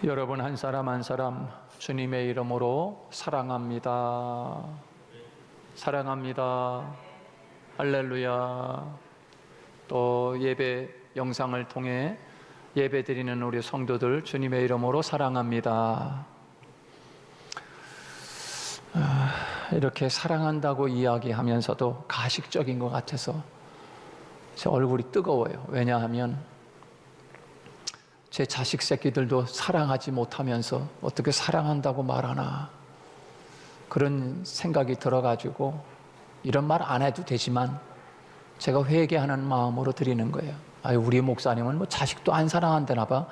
여러분 한 사람 한 사람 주님의 이름으로 사랑합니다. 사랑합니다. 할렐루야. 또 예배 영상을 통해 예배 드리는 우리 성도들 주님의 이름으로 사랑합니다. 이렇게 사랑한다고 이야기하면서도 가식적인 것 같아서 제 얼굴이 뜨거워요. 왜냐하면 제 자식 새끼들도 사랑하지 못하면서 어떻게 사랑한다고 말하나, 그런 생각이 들어가지고 이런 말 안 해도 되지만 제가 회개하는 마음으로 드리는 거예요. 우리 목사님은 뭐 자식도 안 사랑한다나 봐.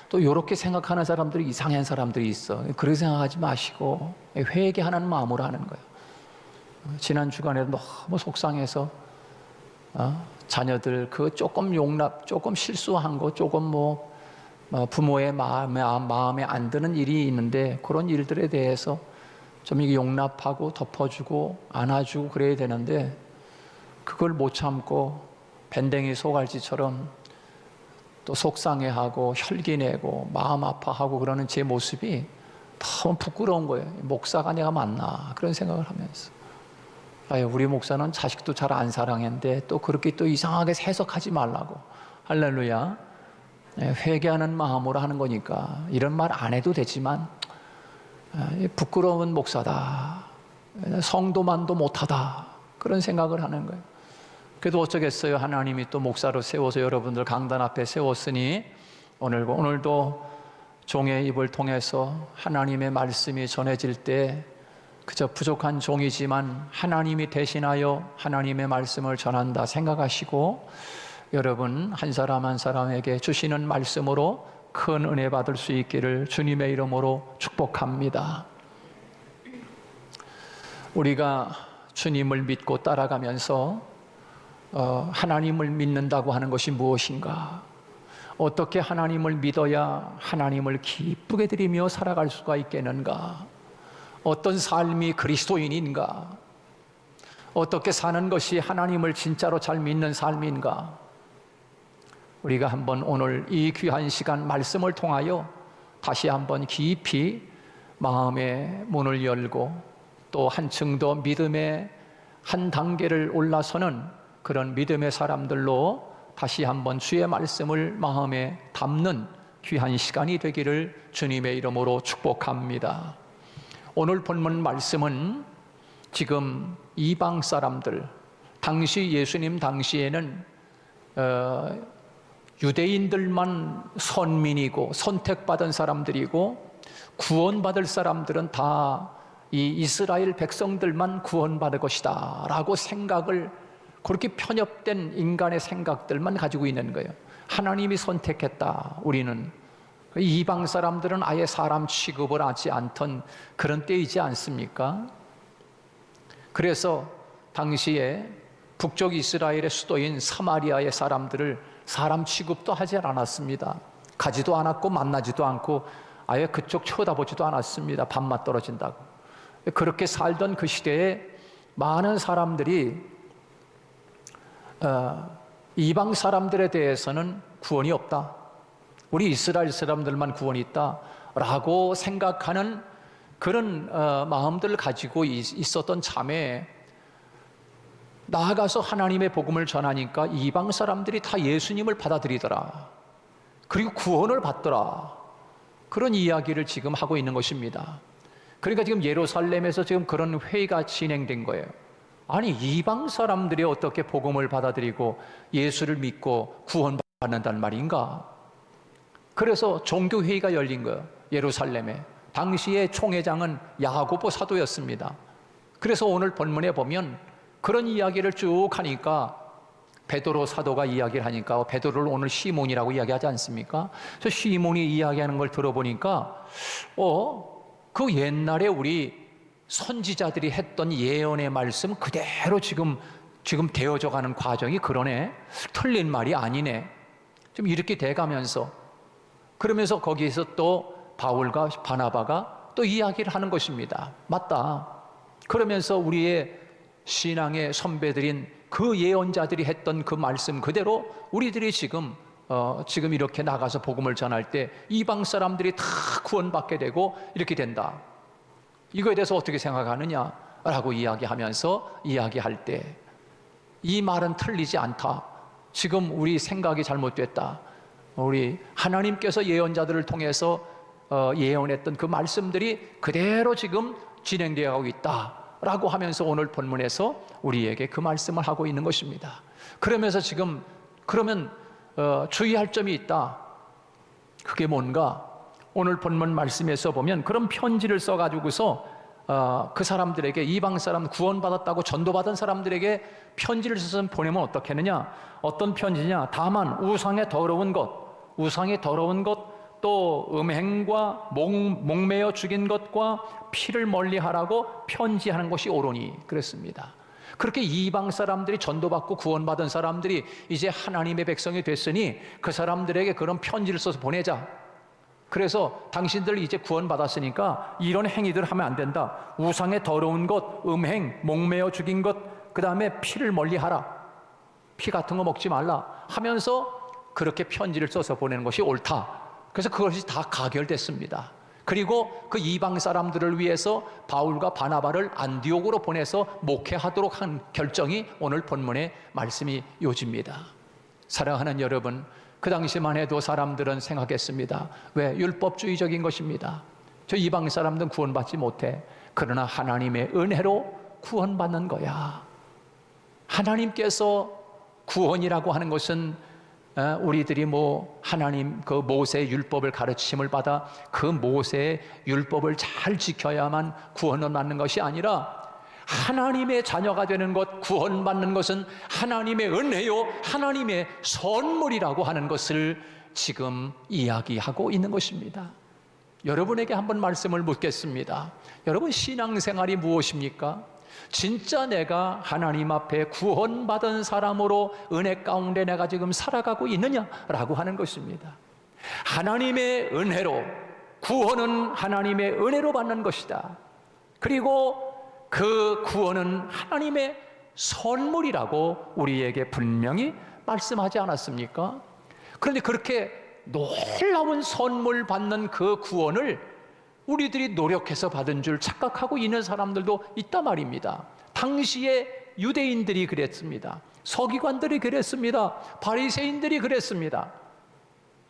또 이렇게 생각하는 사람들이 이상한 사람들이 있어. 그렇게 생각하지 마시고 회개하는 마음으로 하는 거예요. 지난 주간에 너무 속상해서 자녀들 그 조금 용납, 조금 실수한 거, 조금 부모의 마음에 안 드는 일이 있는데 그런 일들에 대해서 좀 용납하고 덮어주고 안아주고 그래야 되는데 그걸 못 참고 밴댕이 소갈치처럼 또 속상해하고 혈기내고 마음 아파하고 그러는 제 모습이 너무 부끄러운 거예요. 목사가 내가 맞나 그런 생각을 하면서 우리 목사는 자식도 잘 안 사랑했는데 또 그렇게 또 이상하게 해석하지 말라고. 할렐루야. 회개하는 마음으로 하는 거니까 이런 말 안 해도 되지만 부끄러운 목사다, 성도만도 못하다, 그런 생각을 하는 거예요. 그래도 어쩌겠어요. 하나님이 또 목사로 세워서 여러분들 강단 앞에 세웠으니 오늘도 종의 입을 통해서 하나님의 말씀이 전해질 때 그저 부족한 종이지만 하나님이 대신하여 하나님의 말씀을 전한다 생각하시고 여러분 한 사람 한 사람에게 주시는 말씀으로 큰 은혜 받을 수 있기를 주님의 이름으로 축복합니다. 우리가 주님을 믿고 따라가면서 하나님을 믿는다고 하는 것이 무엇인가? 어떻게 하나님을 믿어야 하나님을 기쁘게 드리며 살아갈 수가 있겠는가? 어떤 삶이 그리스도인인가? 어떻게 사는 것이 하나님을 진짜로 잘 믿는 삶인가? 우리가 한번 오늘 이 귀한 시간 말씀을 통하여 다시 한번 깊이 마음의 문을 열고 또 한층 더 믿음의 한 단계를 올라서는 그런 믿음의 사람들로 다시 한번 주의 말씀을 마음에 담는 귀한 시간이 되기를 주님의 이름으로 축복합니다. 오늘 본문 말씀은 지금 이방 사람들, 당시 예수님 당시에는 유대인들만 선민이고 선택받은 사람들이고 구원받을 사람들은 다 이 이스라엘 백성들만 구원받을 것이다 라고 생각을, 그렇게 편협된 인간의 생각들만 가지고 있는 거예요. 하나님이 선택했다. 우리는 이방 사람들은 아예 사람 취급을 하지 않던 그런 때이지 않습니까? 그래서 당시에 북쪽 이스라엘의 수도인 사마리아의 사람들을 사람 취급도 하지 않았습니다. 가지도 않았고 만나지도 않고 아예 그쪽 쳐다보지도 않았습니다. 밥맛 떨어진다고. 그렇게 살던 그 시대에 많은 사람들이 이방 사람들에 대해서는 구원이 없다, 우리 이스라엘 사람들만 구원이 있다 라고 생각하는 그런 마음들을 가지고 있었던 참에 나아가서 하나님의 복음을 전하니까 이방 사람들이 다 예수님을 받아들이더라, 그리고 구원을 받더라, 그런 이야기를 지금 하고 있는 것입니다. 그러니까 지금 예루살렘에서 지금 그런 회의가 진행된 거예요. 아니 이방 사람들이 어떻게 복음을 받아들이고 예수를 믿고 구원받는단 말인가? 그래서 종교회의가 열린 거예요. 예루살렘에. 당시의 총회장은 야고보 사도였습니다. 그래서 오늘 본문에 보면 그런 이야기를 쭉 하니까 베드로 사도가 이야기를 하니까 베드로를 오늘 시몬이라고 이야기하지 않습니까? 그래서 시몬이 이야기하는 걸 들어보니까 그 옛날에 우리 선지자들이 했던 예언의 말씀 그대로 지금 되어져 가는 과정이 그러네. 틀린 말이 아니네. 좀 이렇게 돼가면서 그러면서 거기에서 또 바울과 바나바가 또 이야기를 하는 것입니다. 맞다. 그러면서 우리의 신앙의 선배들인 그 예언자들이 했던 그 말씀 그대로 우리들이 지금 지금 이렇게 나가서 복음을 전할 때 이방 사람들이 다 구원받게 되고 이렇게 된다. 이거에 대해서 어떻게 생각하느냐라고 이야기할 때 이 말은 틀리지 않다. 지금 우리 생각이 잘못됐다. 우리 하나님께서 예언자들을 통해서 예언했던 그 말씀들이 그대로 지금 진행되어 가고 있다라고 하면서 오늘 본문에서 우리에게 그 말씀을 하고 있는 것입니다. 그러면서 지금 그러면 주의할 점이 있다. 그게 뭔가? 오늘 본문 말씀에서 보면 그런 편지를 써가지고서 그 사람들에게, 이방 사람, 구원받았다고 전도받은 사람들에게 편지를 써서 보내면 어떻겠느냐? 어떤 편지냐? 다만 우상의 더러운 것, 또 음행과 목매어 죽인 것과 피를 멀리하라고 편지하는 것이 옳으니 그랬습니다. 그렇게 이방 사람들이 전도받고 구원받은 사람들이 이제 하나님의 백성이 됐으니 그 사람들에게 그런 편지를 써서 보내자. 그래서 당신들 이제 구원받았으니까 이런 행위들 하면 안 된다. 우상의 더러운 것, 음행, 목매어 죽인 것, 그 다음에 피를 멀리하라. 피 같은 거 먹지 말라 하면서 그렇게 편지를 써서 보내는 것이 옳다. 그래서 그것이 다 가결됐습니다. 그리고 그 이방 사람들을 위해서 바울과 바나바를 안디옥으로 보내서 목회하도록 한 결정이 오늘 본문의 말씀이 요지입니다. 사랑하는 여러분, 그 당시만 해도 사람들은 생각했습니다. 왜? 율법주의적인 것입니다. 저 이방 사람들은 구원받지 못해. 그러나 하나님의 은혜로 구원받는 거야. 하나님께서 구원이라고 하는 것은 우리들이 하나님 그 모세의 율법을 가르침을 받아 그 모세의 율법을 잘 지켜야만 구원을 받는 것이 아니라 하나님의 자녀가 되는 것, 구원받는 것은 하나님의 은혜요, 하나님의 선물이라고 하는 것을 지금 이야기하고 있는 것입니다. 여러분에게 한번 말씀을 묻겠습니다. 여러분, 신앙생활이 무엇입니까? 진짜 내가 하나님 앞에 구원받은 사람으로 은혜 가운데 내가 지금 살아가고 있느냐라고 하는 것입니다. 하나님의 은혜로, 구원은 하나님의 은혜로 받는 것이다. 그리고 그 구원은 하나님의 선물이라고 우리에게 분명히 말씀하지 않았습니까? 그런데 그렇게 놀라운 선물 받는 그 구원을 우리들이 노력해서 받은 줄 착각하고 있는 사람들도 있단 말입니다. 당시에 유대인들이 그랬습니다. 서기관들이 그랬습니다. 바리새인들이 그랬습니다.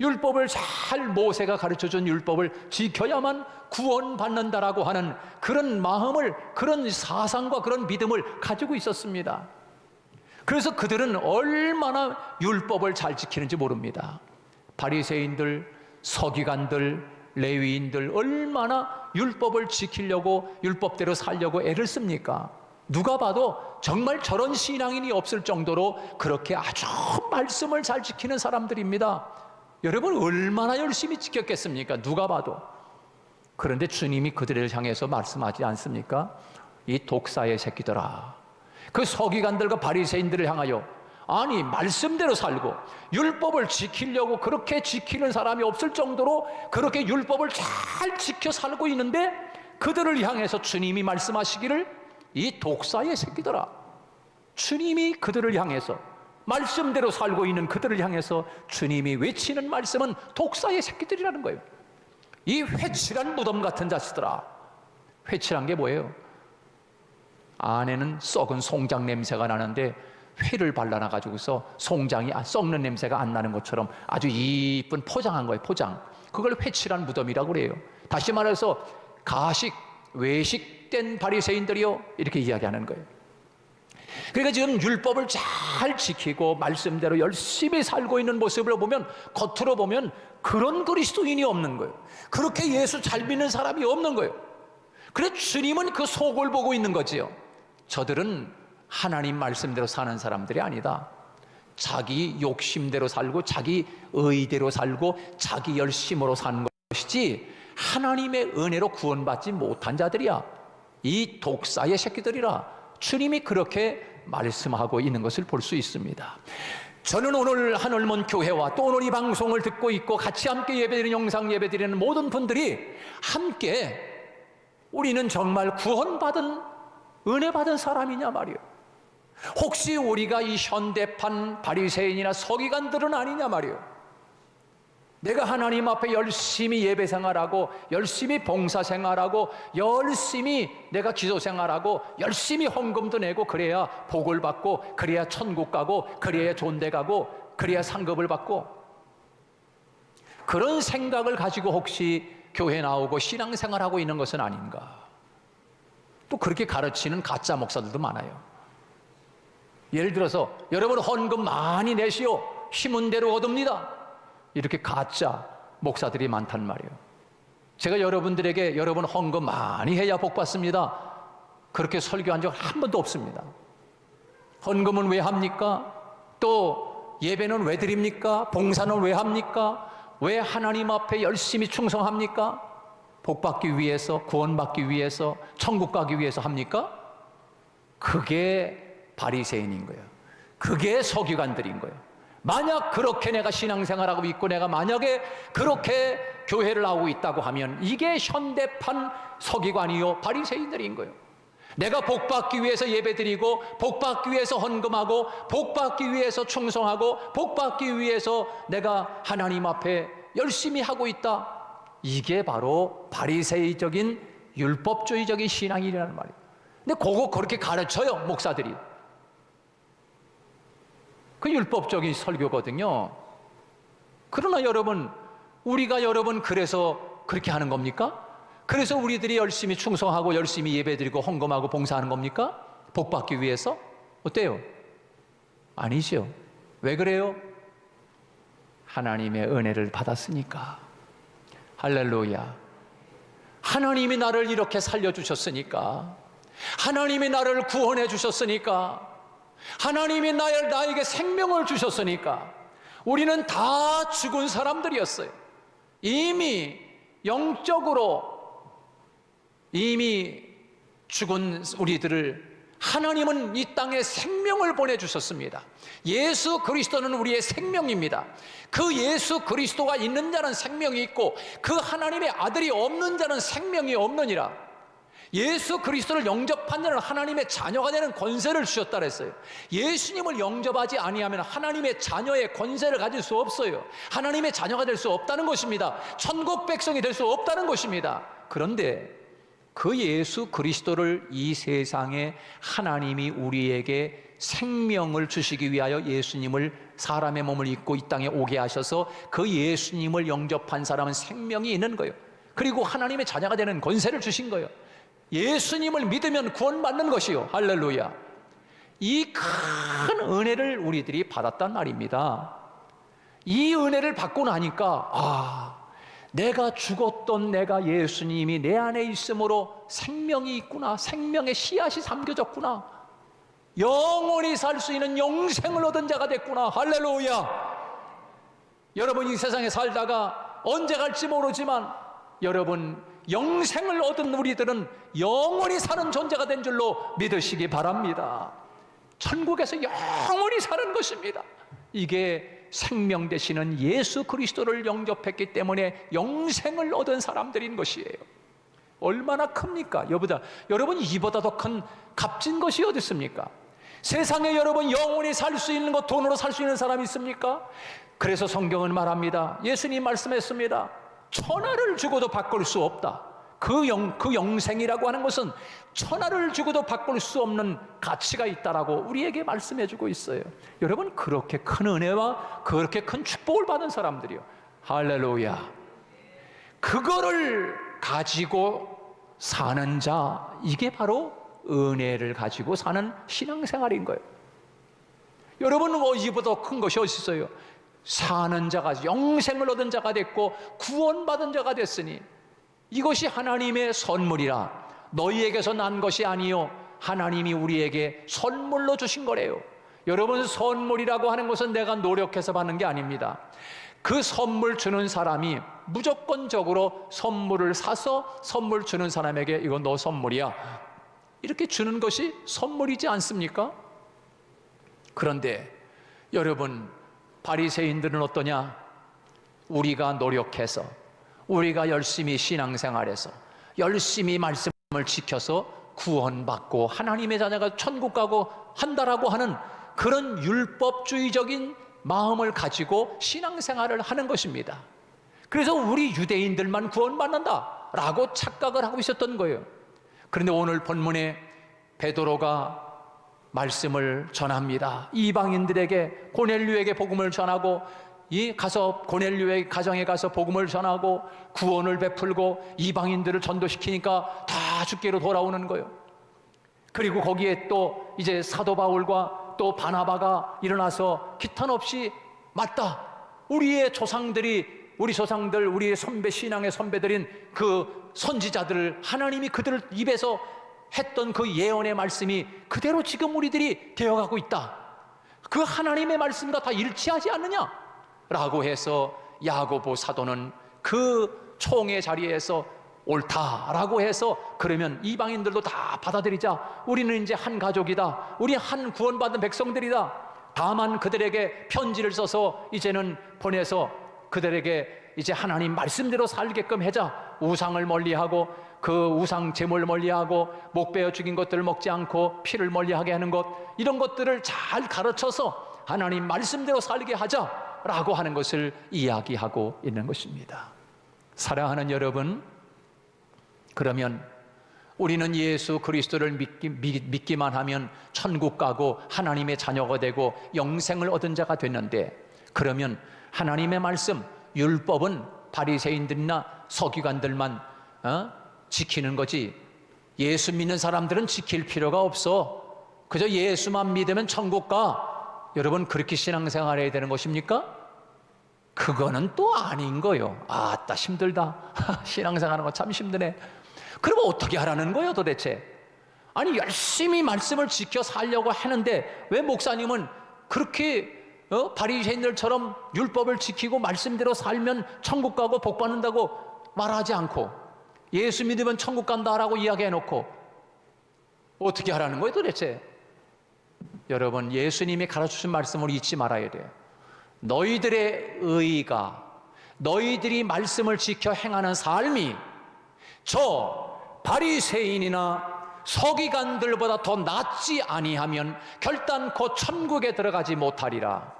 율법을 잘 모세가 가르쳐준 율법을 지켜야만 구원받는다라고 하는 그런 마음을, 그런 사상과 그런 믿음을 가지고 있었습니다. 그래서 그들은 얼마나 율법을 잘 지키는지 모릅니다. 바리새인들, 서기관들, 레위인들 얼마나 율법을 지키려고, 율법대로 살려고 애를 씁니까? 누가 봐도 정말 저런 신앙인이 없을 정도로 그렇게 아주 말씀을 잘 지키는 사람들입니다. 여러분, 얼마나 열심히 지켰겠습니까? 누가 봐도. 그런데 주님이 그들을 향해서 말씀하지 않습니까? 이 독사의 새끼들아. 그 서기관들과 바리새인들을 향하여, 아니 말씀대로 살고 율법을 지키려고 그렇게 지키는 사람이 없을 정도로 그렇게 율법을 잘 지켜 살고 있는데 그들을 향해서 주님이 말씀하시기를, 이 독사의 새끼들아. 주님이 그들을 향해서, 말씀대로 살고 있는 그들을 향해서 주님이 외치는 말씀은 독사의 새끼들이라는 거예요. 이 회칠한 무덤 같은 자식들아. 회칠한 게 뭐예요? 안에는 썩은 송장 냄새가 나는데 회를 발라놔가지고서 송장이 썩는 냄새가 안 나는 것처럼 아주 이쁜 포장한 거예요. 포장. 그걸 회칠한 무덤이라고 그래요. 다시 말해서 가식, 외식된 바리새인들이요, 이렇게 이야기하는 거예요. 그러니까 지금 율법을 잘 지키고 말씀대로 열심히 살고 있는 모습을 보면, 겉으로 보면 그런 그리스도인이 없는 거예요. 그렇게 예수 잘 믿는 사람이 없는 거예요. 그래서 주님은 그 속을 보고 있는 거지요. 저들은 하나님 말씀대로 사는 사람들이 아니다. 자기 욕심대로 살고 자기 의대로 살고 자기 열심으로 사는 것이지 하나님의 은혜로 구원받지 못한 자들이야. 이 독사의 새끼들이라 주님이 그렇게 말씀하고 있는 것을 볼 수 있습니다. 저는 오늘 하늘문 교회와 또 오늘 이 방송을 듣고 있고 같이 함께 예배드리는, 영상 예배드리는 모든 분들이 함께 우리는 정말 구원받은, 은혜 받은 사람이냐 말이에요. 혹시 우리가 이 현대판 바리새인이나 서기관들은 아니냐 말이에요. 내가 하나님 앞에 열심히 예배 생활하고 열심히 봉사 생활하고 열심히 내가 기도 생활하고 열심히 헌금도 내고 그래야 복을 받고 그래야 천국 가고 그래야 좋은 데 가고 그래야 상급을 받고, 그런 생각을 가지고 혹시 교회 나오고 신앙생활하고 있는 것은 아닌가. 또 그렇게 가르치는 가짜 목사들도 많아요. 예를 들어서 여러분 헌금 많이 내시오, 힘은 대로 얻습니다, 이렇게 가짜 목사들이 많단 말이에요. 제가 여러분들에게 여러분 헌금 많이 해야 복 받습니다, 그렇게 설교한 적 한 번도 없습니다. 헌금은 왜 합니까? 또 예배는 왜 드립니까? 봉사는 왜 합니까? 왜 하나님 앞에 열심히 충성합니까? 복 받기 위해서, 구원받기 위해서, 천국 가기 위해서 합니까? 그게 바리새인인 거예요. 그게 서기관들인 거예요. 만약 그렇게 내가 신앙생활하고 있고 내가 만약에 그렇게 교회를 나오고 있다고 하면 이게 현대판 서기관이요 바리새인들인 거예요. 내가 복받기 위해서 예배드리고 복받기 위해서 헌금하고 복받기 위해서 충성하고 복받기 위해서 내가 하나님 앞에 열심히 하고 있다, 이게 바로 바리새이적인 율법주의적인 신앙이라는 말이에요. 근데 그거 그렇게 가르쳐요, 목사들이. 그 율법적인 설교거든요. 그러나 여러분, 우리가 여러분 그래서 그렇게 하는 겁니까? 그래서 우리들이 열심히 충성하고 열심히 예배드리고 헌금하고 봉사하는 겁니까? 복받기 위해서? 어때요? 아니죠. 왜 그래요? 하나님의 은혜를 받았으니까. 할렐루야. 하나님이 나를 이렇게 살려주셨으니까, 하나님이 나를 구원해 주셨으니까, 하나님이 나에게 생명을 주셨으니까, 우리는 다 죽은 사람들이었어요. 이미 영적으로 이미 죽은 우리들을 하나님은 이 땅에 생명을 보내주셨습니다. 예수 그리스도는 우리의 생명입니다. 그 예수 그리스도가 있는 자는 생명이 있고 그 하나님의 아들이 없는 자는 생명이 없느니라. 예수 그리스도를 영접한 자는 하나님의 자녀가 되는 권세를 주셨다 그랬어요. 예수님을 영접하지 아니하면 하나님의 자녀의 권세를 가질 수 없어요. 하나님의 자녀가 될 수 없다는 것입니다. 천국 백성이 될 수 없다는 것입니다. 그런데 그 예수 그리스도를 이 세상에 하나님이 우리에게 생명을 주시기 위하여 예수님을 사람의 몸을 입고 이 땅에 오게 하셔서 그 예수님을 영접한 사람은 생명이 있는 거예요. 그리고 하나님의 자녀가 되는 권세를 주신 거예요. 예수님을 믿으면 구원받는 것이요. 할렐루야. 이 큰 은혜를 우리들이 받았단 말입니다. 이 은혜를 받고 나니까 내가 죽었던 내가 예수님이 내 안에 있으므로 생명이 있구나, 생명의 씨앗이 삼겨졌구나, 영원히 살 수 있는 영생을 얻은 자가 됐구나. 할렐루야. 여러분 이 세상에 살다가 언제 갈지 모르지만 여러분 영생을 얻은 우리들은 영원히 사는 존재가 된 줄로 믿으시기 바랍니다. 천국에서 영원히 사는 것입니다. 이게 생명 되시는 예수 그리스도를 영접했기 때문에 영생을 얻은 사람들인 것이에요. 얼마나 큽니까? 여러분 이보다 더 큰 값진 것이 어디 있습니까? 세상에 여러분 영원히 살 수 있는 것, 돈으로 살 수 있는 사람이 있습니까? 그래서 성경은 말합니다. 예수님 말씀했습니다. 천하를 주고도 바꿀 수 없다. 그 영생이라고 하는 것은 천하를 주고도 바꿀 수 없는 가치가 있다라고 우리에게 말씀해 주고 있어요. 여러분 그렇게 큰 은혜와 그렇게 큰 축복을 받은 사람들이요. 할렐루야. 그거를 가지고 사는 자, 이게 바로 은혜를 가지고 사는 신앙생활인 거예요. 여러분은 이보다 큰 것이 어디 있어요? 사는 자가, 영생을 얻은 자가 됐고 구원받은 자가 됐으니 이것이 하나님의 선물이라. 너희에게서 난 것이 아니요 하나님이 우리에게 선물로 주신 거래요. 여러분 선물이라고 하는 것은 내가 노력해서 받는 게 아닙니다. 그 선물 주는 사람이 무조건적으로 선물을 사서 선물 주는 사람에게 이거 너 선물이야 이렇게 주는 것이 선물이지 않습니까? 그런데 여러분 바리새인들은 어떠냐? 우리가 노력해서, 우리가 열심히 신앙생활해서 열심히 말씀을 지켜서 구원받고 하나님의 자녀가 천국 가고 한다라고 하는 그런 율법주의적인 마음을 가지고 신앙생활을 하는 것입니다. 그래서 우리 유대인들만 구원받는다라고 착각을 하고 있었던 거예요. 그런데 오늘 본문에 베드로가 말씀을 전합니다. 이방인들에게, 고넬료에게 복음을 전하고, 가서 고넬료의 가정에 가서 복음을 전하고 구원을 베풀고 이방인들을 전도시키니까 다 주께로 돌아오는 거예요. 그리고 거기에 또 이제 사도 바울과 또 바나바가 일어나서 기탄 없이, 맞다, 우리의 조상들이, 우리 조상들, 우리의 선배, 신앙의 선배들인 그 선지자들을 하나님이 그들 입에서 했던 그 예언의 말씀이 그대로 지금 우리들이 되어가고 있다. 그 하나님의 말씀과 다 일치하지 않느냐? 라고 해서 야고보 사도는 그 총의 자리에서 옳다라고 해서, 그러면 이방인들도 다 받아들이자, 우리는 이제 한 가족이다, 우리 한 구원받은 백성들이다. 다만 그들에게 편지를 써서 이제는 보내서 그들에게 이제 하나님 말씀대로 살게끔 하자. 우상을 멀리하고, 그 우상 제물 멀리하고, 목 베어 죽인 것들을 먹지 않고 피를 멀리하게 하는 것, 이런 것들을 잘 가르쳐서 하나님 말씀대로 살게 하자라고 하는 것을 이야기하고 있는 것입니다. 사랑하는 여러분, 그러면 우리는 예수 그리스도를 믿기만 하면 천국 가고 하나님의 자녀가 되고 영생을 얻은 자가 됐는데, 그러면 하나님의 말씀, 율법은 바리새인들이나 서기관들만 지키는 거지, 예수 믿는 사람들은 지킬 필요가 없어, 그저 예수만 믿으면 천국 가. 여러분, 그렇게 신앙생활 해야 되는 것입니까? 그거는 또 아닌 거요. 아따 힘들다. 신앙생활하는 거 참 힘드네. 그러면 어떻게 하라는 거예요 도대체? 아니, 열심히 말씀을 지켜 살려고 하는데 왜 목사님은 그렇게 바리새인들처럼 율법을 지키고 말씀대로 살면 천국 가고 복 받는다고 말하지 않고, 예수 믿으면 천국 간다라고 이야기해놓고 어떻게 하라는 거예요 도대체? 여러분, 예수님이 가르쳐주신 말씀을 잊지 말아야 돼요. 너희들의 의가, 너희들이 말씀을 지켜 행하는 삶이 저 바리새인이나 서기관들보다 더 낫지 아니하면 결단코 천국에 들어가지 못하리라.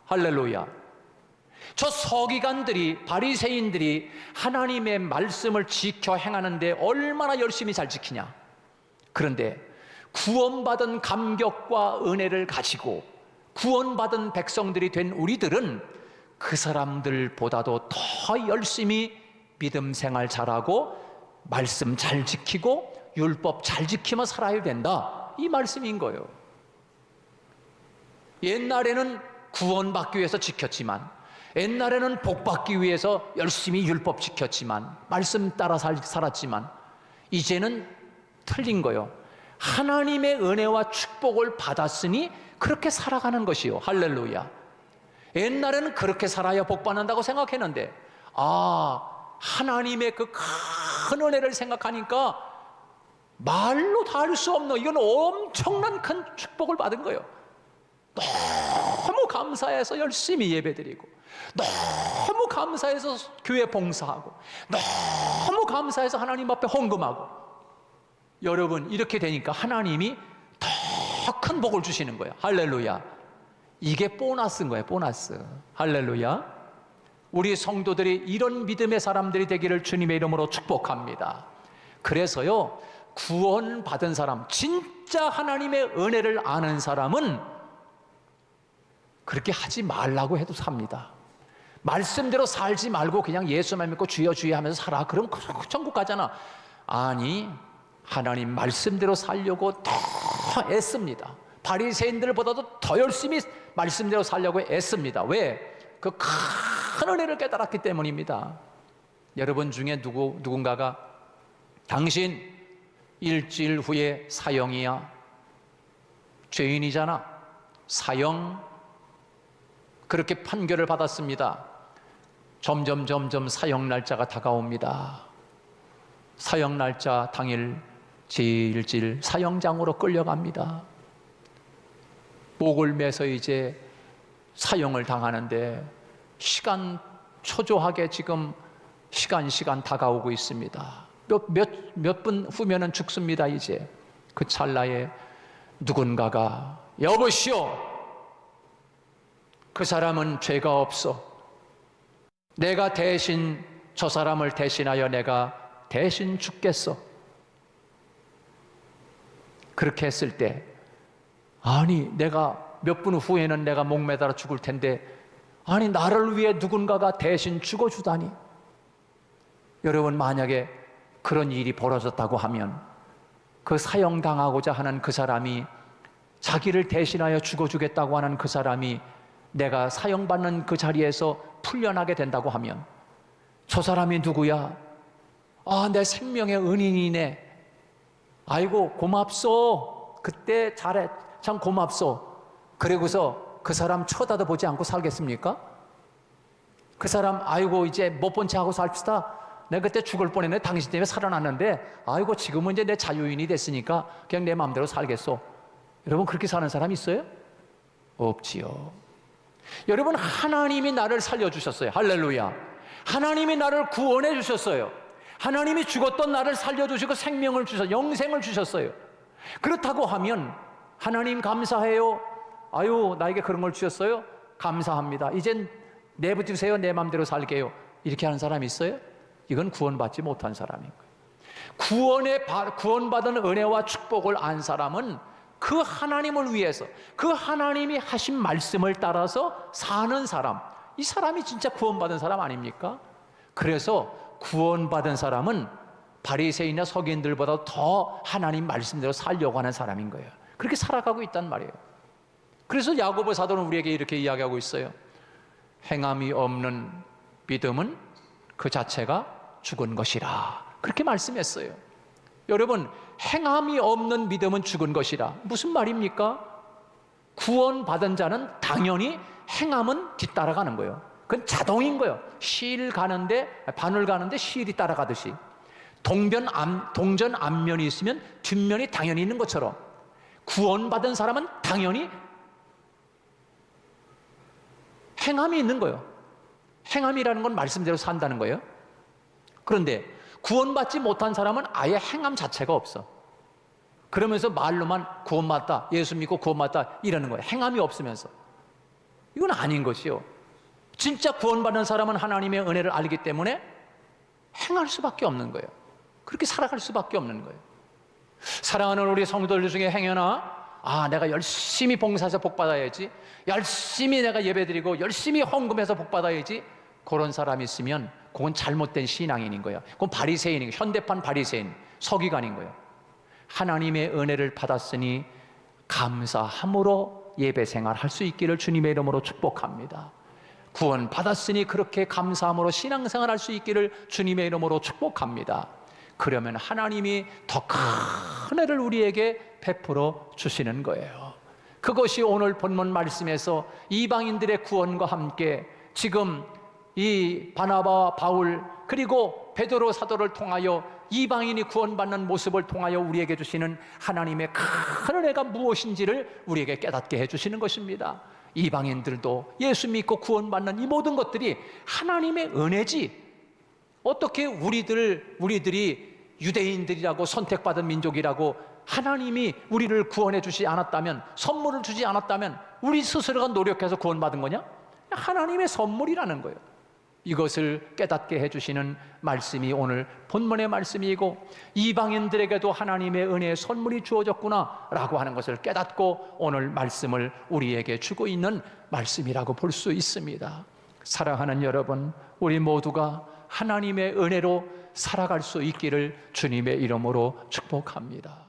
할렐루야. 저 서기관들이, 바리새인들이 하나님의 말씀을 지켜 행하는데 얼마나 열심히 잘 지키냐. 그런데 구원받은 감격과 은혜를 가지고 구원받은 백성들이 된 우리들은 그 사람들보다도 더 열심히 믿음 생활 잘하고 말씀 잘 지키고 율법 잘 지키며 살아야 된다, 이 말씀인 거예요. 옛날에는 구원받기 위해서 지켰지만, 옛날에는 복받기 위해서 열심히 율법 지켰지만, 말씀 따라 살았지만, 이제는 틀린 거예요. 하나님의 은혜와 축복을 받았으니 그렇게 살아가는 것이요. 할렐루야. 옛날에는 그렇게 살아야 복 받는다고 생각했는데, 하나님의 그 큰 은혜를 생각하니까 말로 다 할 수 없는, 이건 엄청난 큰 축복을 받은 거예요. 너무 감사해서 열심히 예배드리고, 너무 감사해서 교회 봉사하고, 너무 감사해서 하나님 앞에 헌금하고. 여러분, 이렇게 되니까 하나님이 더 큰 복을 주시는 거예요. 할렐루야. 이게 보너스인 거예요. 보너스. 할렐루야. 우리 성도들이 이런 믿음의 사람들이 되기를 주님의 이름으로 축복합니다. 그래서요, 구원받은 사람, 진짜 하나님의 은혜를 아는 사람은 그렇게 하지 말라고 해도 삽니다. 말씀대로 살지 말고 그냥 예수만 믿고 주여 주여 하면서 살아. 그럼 천국 가잖아. 아니, 하나님 말씀대로 살려고 더 애씁니다. 바리새인들보다도 더 열심히 말씀대로 살려고 애씁니다. 왜? 그 큰 은혜를 깨달았기 때문입니다. 여러분 중에 누군가가 당신 일주일 후에 사형이야, 죄인이잖아, 사형, 그렇게 판결을 받았습니다. 점점 사형 날짜가 다가옵니다. 사형 날짜 당일 질 사형장으로 끌려갑니다. 목을 매서 이제 사형을 당하는데 초조하게 지금 시간 다가오고 있습니다. 몇 분 후면은 죽습니다. 이제 그 찰나에 누군가가 여보시오, 그 사람은 죄가 없어, 내가 대신 저 사람을 대신하여 내가 대신 죽겠어. 그렇게 했을 때, 아니 내가 몇 분 후에는 내가 목매달아 죽을 텐데, 아니 나를 위해 누군가가 대신 죽어주다니. 여러분, 만약에 그런 일이 벌어졌다고 하면 그 사형당하고자 하는 그 사람이, 자기를 대신하여 죽어주겠다고 하는 그 사람이 내가 사형받는 그 자리에서 풀려나게 된다고 하면, 저 사람이 누구야? 아, 내 생명의 은인이네. 아이고 고맙소. 그때 잘해. 참 고맙소. 그러고서 그 사람 쳐다도 보지 않고 살겠습니까? 그 사람 아이고 이제 못 본 체 하고 삽시다. 내가 그때 죽을 뻔했네. 당신 때문에 살아났는데 아이고 지금은 이제 내 자유인이 됐으니까 그냥 내 마음대로 살겠소. 여러분, 그렇게 사는 사람 있어요? 없지요. 여러분, 하나님이 나를 살려주셨어요. 할렐루야. 하나님이 나를 구원해 주셨어요. 하나님이 죽었던 나를 살려주시고 생명을 주셔서 영생을 주셨어요. 그렇다고 하면 하나님 감사해요. 아유 나에게 그런 걸 주셨어요. 감사합니다. 이젠 내버려두세요. 내 마음대로 살게요. 이렇게 하는 사람이 있어요? 이건 구원받지 못한 사람인 거예요. 구원받은 은혜와 축복을 안 사람은 그 하나님을 위해서, 그 하나님이 하신 말씀을 따라서 사는 사람, 이 사람이 진짜 구원받은 사람 아닙니까? 그래서 구원받은 사람은 바리새인이나 서기인들보다 더 하나님 말씀대로 살려고 하는 사람인 거예요. 그렇게 살아가고 있단 말이에요. 그래서 야고보 사도는 우리에게 이렇게 이야기하고 있어요. 행함이 없는 믿음은 그 자체가 죽은 것이라. 그렇게 말씀했어요. 여러분, 행함이 없는 믿음은 죽은 것이라. 무슨 말입니까? 구원받은 자는 당연히 행함은 뒤따라가는 거예요. 그건 자동인 거예요. 바늘 가는데 실이 따라가듯이. 동전 앞면이 있으면 뒷면이 당연히 있는 것처럼, 구원받은 사람은 당연히 행함이 있는 거예요. 행함이라는 건 말씀대로 산다는 거예요. 그런데 구원받지 못한 사람은 아예 행함 자체가 없어. 그러면서 말로만 구원받다, 예수 믿고 구원받다 이러는 거예요. 행함이 없으면서. 이건 아닌 것이요. 진짜 구원받는 사람은 하나님의 은혜를 알기 때문에 행할 수밖에 없는 거예요. 그렇게 살아갈 수밖에 없는 거예요. 사랑하는 우리 성도들 중에 행여나 내가 열심히 봉사해서 복 받아야지, 열심히 내가 예배드리고 열심히 헌금해서 복 받아야지, 그런 사람이 있으면 그건 잘못된 신앙인인 거예요. 그건 바리새인인 거예요. 현대판 바리새인, 서기관인 거예요. 하나님의 은혜를 받았으니 감사함으로 예배 생활할 수 있기를 주님의 이름으로 축복합니다. 구원 받았으니 그렇게 감사함으로 신앙생활 할 수 있기를 주님의 이름으로 축복합니다. 그러면 하나님이 더 큰 은혜를 우리에게 베풀어 주시는 거예요. 그것이 오늘 본문 말씀에서 이방인들의 구원과 함께 지금 이 바나바와 바울 그리고 베드로 사도를 통하여 이방인이 구원받는 모습을 통하여 우리에게 주시는 하나님의 큰 은혜가 무엇인지를 우리에게 깨닫게 해주시는 것입니다. 이방인들도 예수 믿고 구원받는 이 모든 것들이 하나님의 은혜지, 어떻게 우리들이 유대인들이라고 선택받은 민족이라고 하나님이 우리를 구원해 주지 않았다면, 선물을 주지 않았다면 우리 스스로가 노력해서 구원받은 거냐? 하나님의 선물이라는 거예요. 이것을 깨닫게 해주시는 말씀이 오늘 본문의 말씀이고, 이방인들에게도 하나님의 은혜의 선물이 주어졌구나 라고 하는 것을 깨닫고 오늘 말씀을 우리에게 주고 있는 말씀이라고 볼 수 있습니다. 사랑하는 여러분, 우리 모두가 하나님의 은혜로 살아갈 수 있기를 주님의 이름으로 축복합니다.